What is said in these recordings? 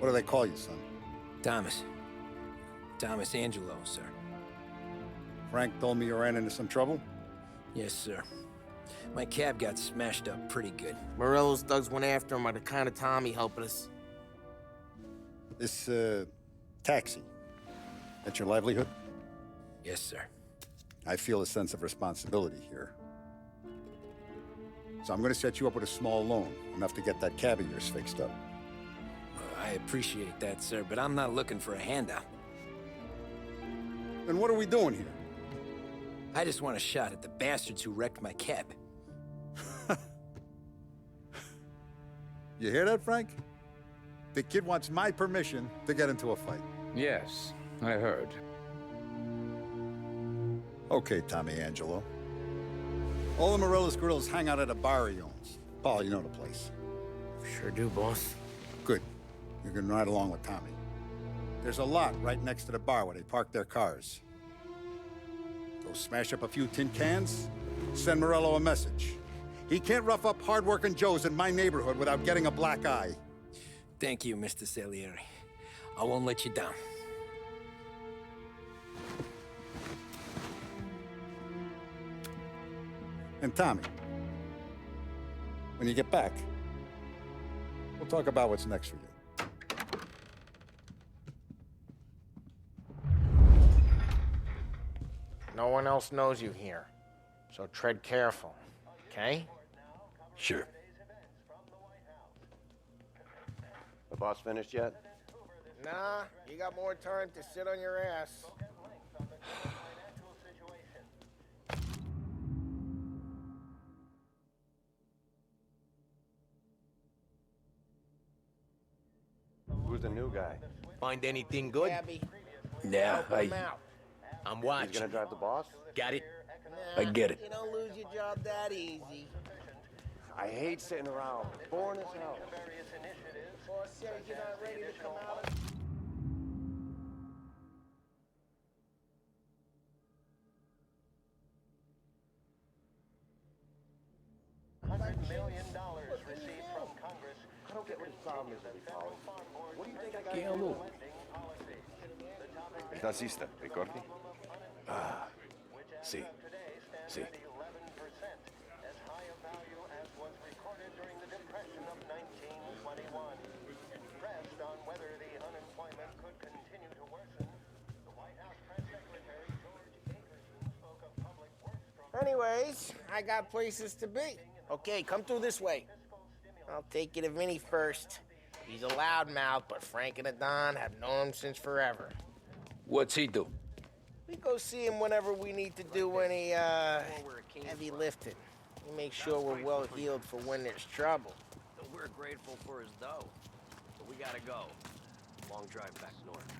What do they call you, son? Thomas. Thomas Angelo, sir. Frank told me you ran into some trouble? Yes, sir. My cab got smashed up pretty good. Morello's thugs went after him by the kind of Tommy helping us. This, taxi, that's your livelihood? Yes, sir. I feel a sense of responsibility here. So I'm gonna set you up with a small loan, enough to get that cab of yours fixed up. I appreciate that, sir, but I'm not looking for a handout. Then what are we doing here? I just want a shot at the bastards who wrecked my cab. You hear that, Frank? The kid wants my permission to get into a fight. Yes, I heard. Okay, Tommy Angelo. All the Morello's girls hang out at a bar he owns. Paul, you know the place. Sure do, boss. Good. You can ride along with Tommy. There's a lot right next to the bar where they park their cars. Go smash up a few tin cans, send Morello a message. He can't rough up hard-working Joes in my neighborhood without getting a black eye. Thank you, Mr. Salieri. I won't let you down. And Tommy, when you get back, we'll talk about what's next for you. No one else knows you here, so tread careful, okay? Sure. The boss finished yet? Nah, you got more time to sit on your ass. Who's the new guy? Find anything good? Gabby, Yeah, help him out. I'm He's watching. gonna drive the boss? Got it? I get it. You don't lose your job that easy. I hate sitting around. Boring as hell. Boss says you're not ready to come out. $100 million received from Congress. I don't get what his problem is with the policy. What do you think I got Che to do? amore. Il tassista, ricordi? Ah, sì, sì. As high a value as was recorded during the Depression of 1921. Pressed on whether the unemployment could continue to worsen, the White House Press Secretary George Akerson spoke of public works programs. Anyways, I got places to be. Okay, come through this way. I'll take you to Vinny first. He's a loudmouth, but Frank and the Don have known him since forever. What's he do? We go see him whenever we need to do any, heavy lifting. We make sure we're well healed for when there's trouble. We're grateful for his dough, but we gotta go. Long drive back north.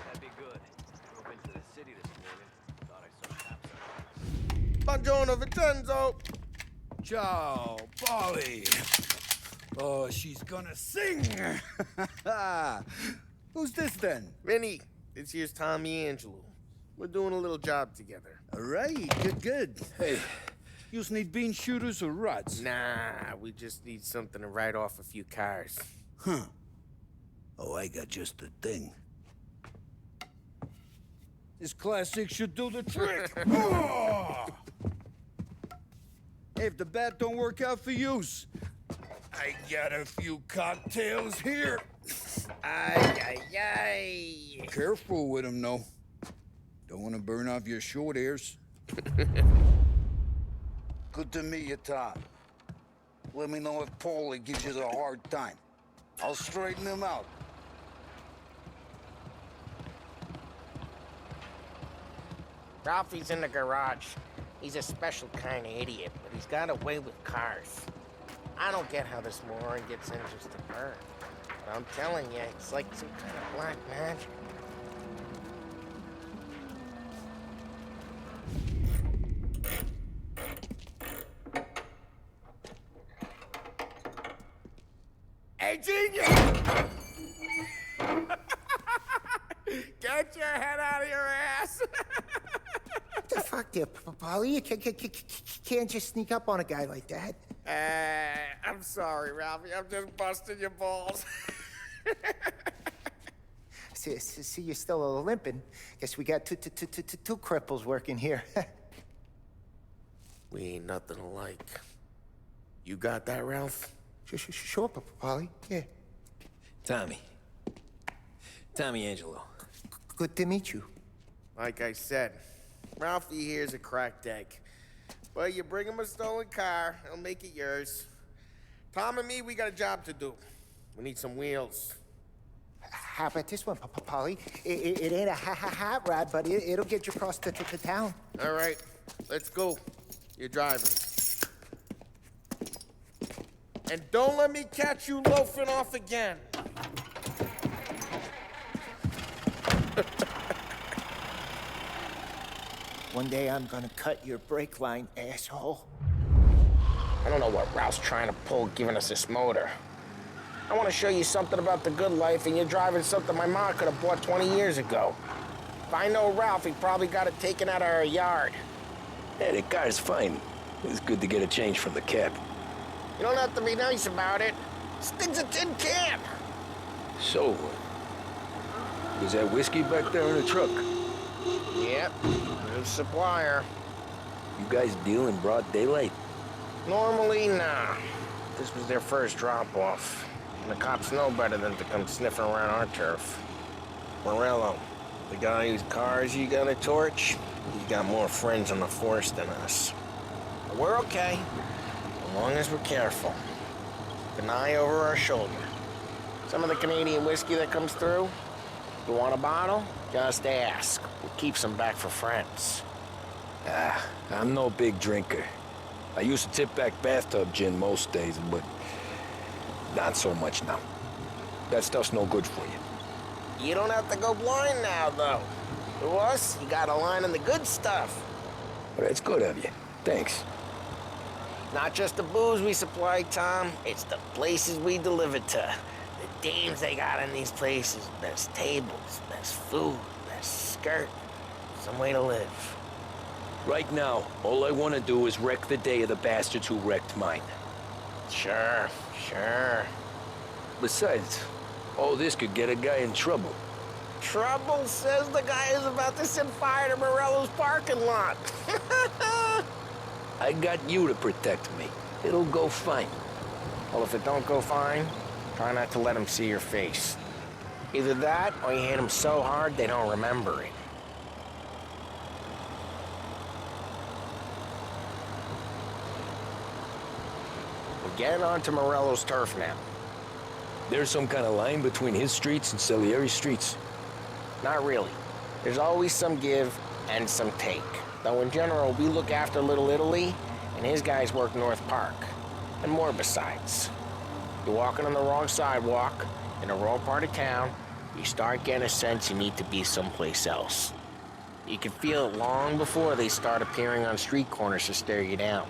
That'd be good. Drove into the city this morning. Thought I saw taps. Buongiorno, Vincenzo. Ciao, Polly. Oh, she's gonna sing. Who's this then? Vinny, this here's Tommy Angelo. We're doing a little job together. All right, good. Hey, you need bean shooters or rods? Nah, we just need something to write off a few cars. Huh. Oh, I got just the thing. This classic should do the trick. Oh! Hey, if the bat don't work out for yous, I got a few cocktails here. Ay, ay, ay. Careful with them, though. Don't want to burn off your short hairs. Good to meet you, Tom. Let me know if Paulie gives you the hard time. I'll straighten him out. Ralphie's in the garage. He's a special kind of idiot, but he's got a way with cars. I don't get how this moron gets in just to burn. But I'm telling you, it's like some kind of black magic. Hey, genius! Get your head out of your ass! What the talk there, Polly. You can't just sneak up on a guy like that. I'm sorry, Ralphie. I'm just busting your balls. See, you're still limping. Guess we got two cripples working here. We ain't nothing alike. You got that, Ralph? Sure, Polly. Yeah. Tommy. Tommy Angelo. Good to meet you. Like I said, Ralphie here's a cracked egg. But you bring him a stolen car, he'll make it yours. Tom and me, we got a job to do. We need some wheels. How about this one, Polly? It ain't a hot rod, but it'll get you across to town. All right, let's go. You're driving. And don't let me catch you loafing off again. One day I'm gonna cut your brake line, asshole. I don't know what Ralph's trying to pull giving us this motor. I want to show you something about the good life, and you're driving something my mom could have bought 20 years ago. If I know Ralph, he probably got it taken out of our yard. Yeah, the car's fine. It's good to get a change from the cab. You don't have to be nice about it. This thing's a tin can. So, was that whiskey back there in the truck? Yep, new supplier. You guys deal in broad daylight? Normally, nah. This was their first drop-off. And the cops know better than to come sniffing around our turf. Morello, the guy whose cars you got a torch, he's got more friends on the force than us. But we're okay, as long as we're careful. Keep an eye over our shoulder. Some of the Canadian whiskey that comes through, you want a bottle? Just ask. We keep some back for friends. I'm no big drinker. I used to tip back bathtub gin most days, but not so much now. That stuff's no good for you. You don't have to go blind now, though. To us, you got a line on the good stuff. But that's good of you. Thanks. Not just the booze we supply, Tom. It's the places we deliver to. The dames they got in these places. Best tables, best food, best skirt. Some way to live. Right now, all I want to do is wreck the day of the bastards who wrecked mine. Sure. Besides, all this could get a guy in trouble. Trouble, says the guy who's about to set fire to Morello's parking lot. I got you to protect me. It'll go fine. Well, if it don't go fine, try not to let them see your face. Either that, or you hit them so hard they don't remember it. We're getting onto Morello's turf now. There's some kind of line between his streets and Salieri's streets. Not really. There's always some give and some take. Though in general, we look after Little Italy, and his guys work North Park. And more besides. You're walking on the wrong sidewalk, in the wrong part of town, you start getting a sense you need to be someplace else. You can feel it long before they start appearing on street corners to stare you down.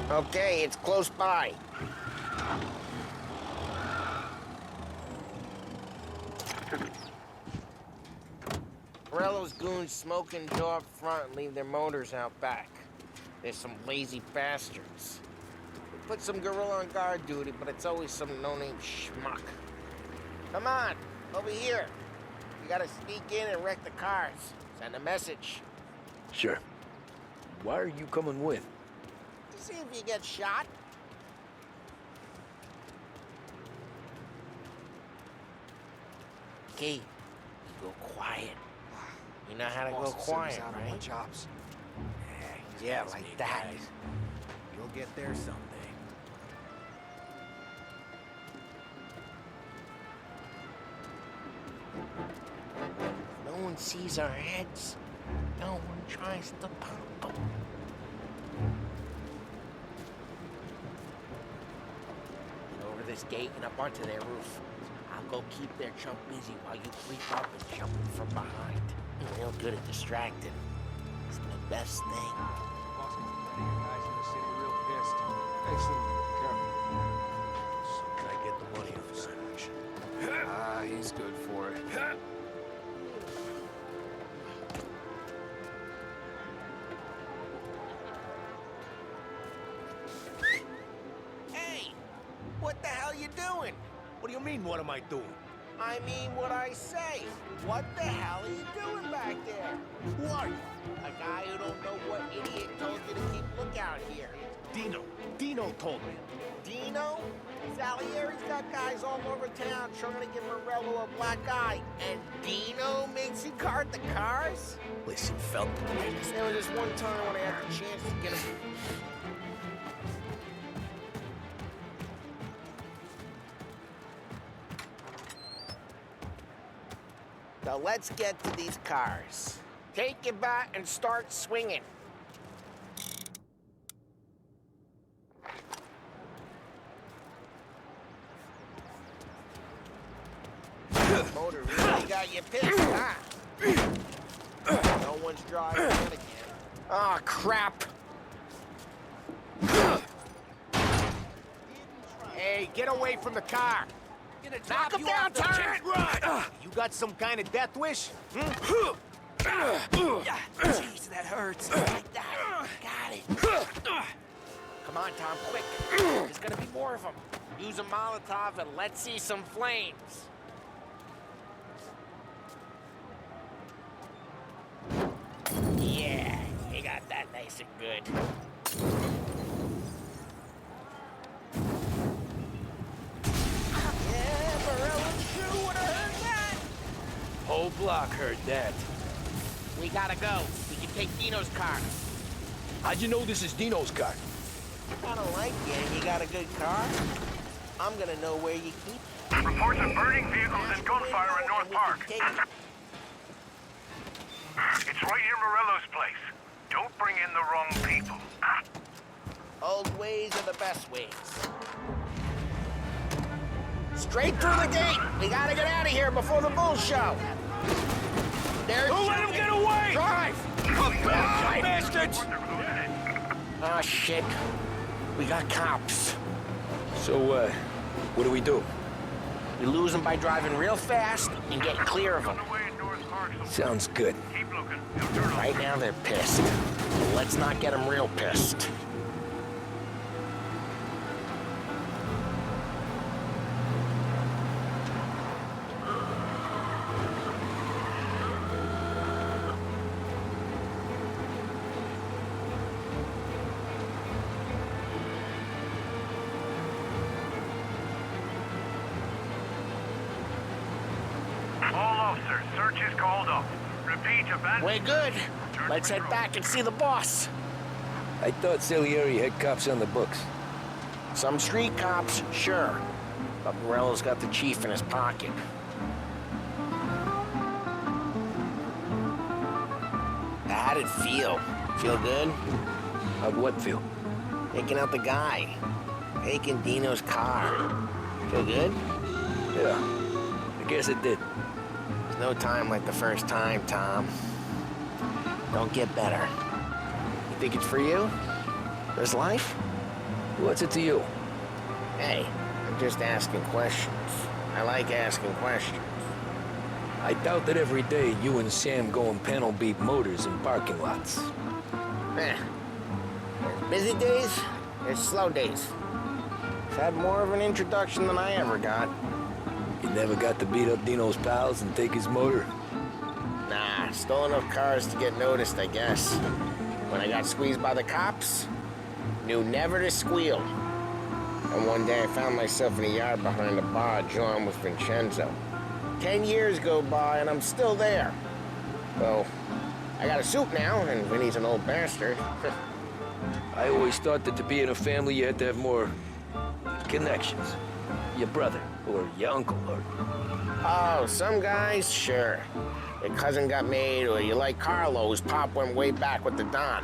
Okay, it's close by. Morello's goons smoke and go up front and leave their motors out back. There's some lazy bastards. We put some gorilla on guard duty, but it's always some no-name schmuck. Come on, over here. You gotta sneak in and wreck the cars. Send a message. Sure. Why are you coming with? To see if you get shot. Okay, you go quiet. You know how to go quiet, right? Chops. Yeah, like that. You'll get there someday. No one sees our heads. No one tries to pop them. this gate and up onto their roof. I'll go keep their chump busy while you creep up and jump in from behind. You're real good at distracting. It's my best thing. Boss can get guys in the city real pissed. Excellent. So can I get the money off of sandwich? Ah, he's good for it. Hey! What the hell you doing? What do you mean, what am I doing? I mean what I say. What the hell are you doing back there? Who are you? A guy who don't know what idiot told you to keep lookout here. Dino. Dino told me. Dino? Salieri's got guys all over town trying to give Morello a black eye. And Dino makes you guard the cars? Listen, fella. There was this one time when I had the chance to get him. Now let's get to these cars. Take your bat and start swinging. Motor really got you pissed, huh? No one's driving in again. Ah, crap. Hey, get away from the car. Knock him down, turret! You got some kind of death wish? Jeez, that hurts. Like that. Got it. Come on, Tom, quick. There's gonna be more of them. Use a Molotov and let's see some flames. Yeah, you got that nice and good. Yeah, Morello's crew would have heard that. Whole block heard that. We gotta go. We can take Dino's car. How'd you know this is Dino's car? I don't like you and you got a good car. I'm gonna know where you keep it. Reports of burning vehicles and gunfire in North Park. Take it. It's right near Morello's place. Don't bring in the wrong people. Old ways are the best ways. Straight through the gate! We gotta get out of here before the bull show! There's Don't let him get away! Drive! Bastards! Oh, shit. We got cops. So, what do we do? We lose them by driving real fast and get clear of them. Sounds good. Keep looking. They'll turn off. Right now they're pissed. Let's not get them real pissed. All officers, search is called off. Repeat, abandoned. We're good. Let's head back and see the boss. I thought Salieri had cops on the books. Some street cops, sure. But Morello's got the chief in his pocket. How'd it feel? Feel good? How'd what feel? Taking out the guy. Taking Dino's car. Feel good? Yeah, I guess it did. There's no time like the first time, Tom. Don't get better. You think it's for you? This life? What's it to you? Hey, I'm just asking questions. I like asking questions. I doubt that every day you and Sam go and panel beat motors in parking lots. There's busy days, there's slow days. I've had more of an introduction than I ever got. You never got to beat up Dino's pals and take his motor? Nah, stole enough cars to get noticed, I guess. When I got squeezed by the cops, knew never to squeal. And one day I found myself in a yard behind a bar drawn with Vincenzo. 10 years go by and I'm still there. Well, I got a suit now, and Vinny's an old bastard. I always thought that to be in a family you had to have more connections. Your brother, or your uncle, or... Oh, some guys, sure. Your cousin got made, or you like Carlo's, Pop went way back with the Don.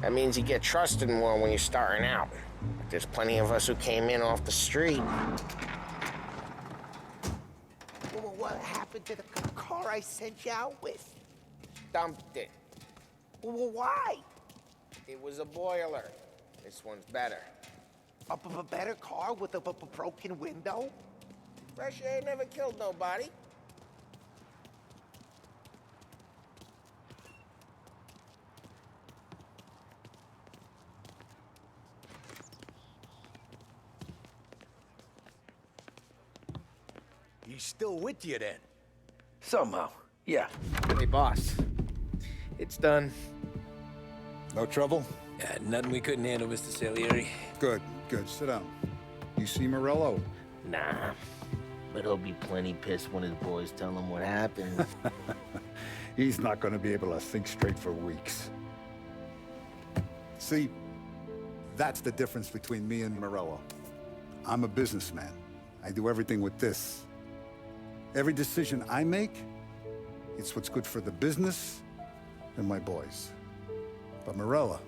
That means you get trusted more when you're starting out. But there's plenty of us who came in off the street. Well, what happened to the car I sent you out with? Dumped it. Well, why? It was a boiler. This one's better. A better car with a broken window? Fresh air never killed nobody. He's still with you then? Somehow, yeah. Hey, boss. It's done. No trouble? Yeah, nothing we couldn't handle, Mr. Salieri. Good, good. Sit down. You see Morello? Nah. But he'll be plenty pissed when his boys tell him what happened. He's not going to be able to think straight for weeks. See, that's the difference between me and Morello. I'm a businessman. I do everything with this. Every decision I make, it's what's good for the business and my boys. But Morello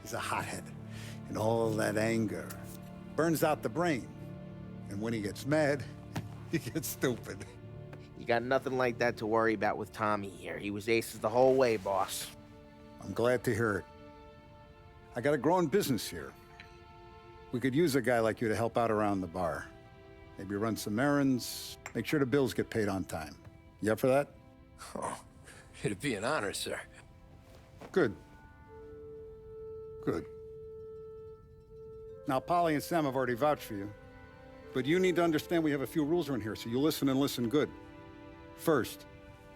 is a hothead, and all that anger burns out the brain. And when he gets mad, he gets stupid. You got nothing like that to worry about with Tommy here. He was aces the whole way, boss. I'm glad to hear it. I got a growing business here. We could use a guy like you to help out around the bar. Maybe run some errands, make sure the bills get paid on time. You up for that? Oh, it'd be an honor, sir. Good. Good. Now, Polly and Sam have already vouched for you. But you need to understand we have a few rules around here, so you listen and listen good. First,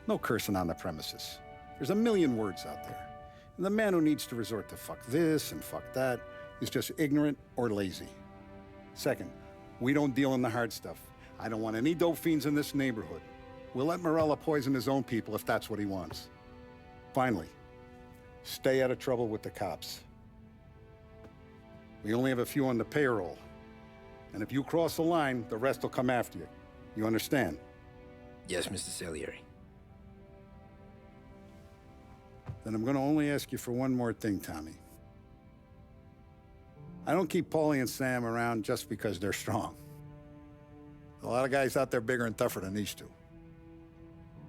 no cursing on the premises. There's a million words out there. And the man who needs to resort to fuck this and fuck that is just ignorant or lazy. Second, we don't deal in the hard stuff. I don't want any dope fiends in this neighborhood. We'll let Morello poison his own people if that's what he wants. Finally, stay out of trouble with the cops. We only have a few on the payroll. And if you cross the line, the rest will come after you. You understand? Yes, Mr. Salieri. Then I'm gonna only ask you for one more thing, Tommy. I don't keep Paulie and Sam around just because they're strong. A lot of guys out there bigger and tougher than these two.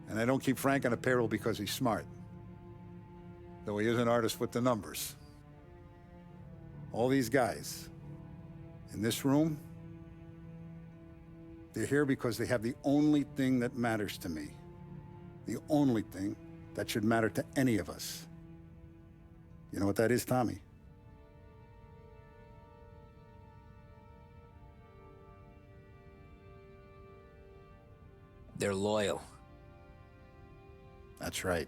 And I don't keep Frank on a payroll because he's smart. Though he is an artist with the numbers. All these guys in this room, they're here because they have the only thing that matters to me. The only thing that should matter to any of us. You know what that is, Tommy? They're loyal. That's right.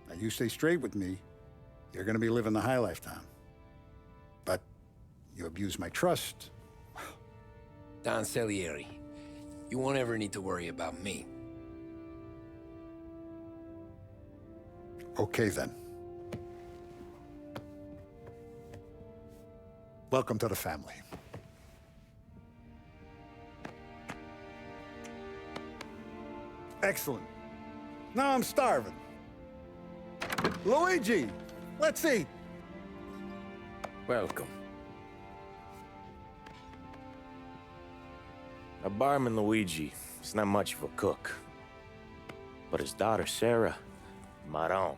Now you stay straight with me, you're gonna be living the high life, Tom. But you abuse my trust. Don Salieri, you won't ever need to worry about me. Okay, then. Welcome to the family. Excellent. Now I'm starving. Luigi, let's eat. Welcome. Now, barman Luigi is not much of a cook. But his daughter, Sarah, Maron.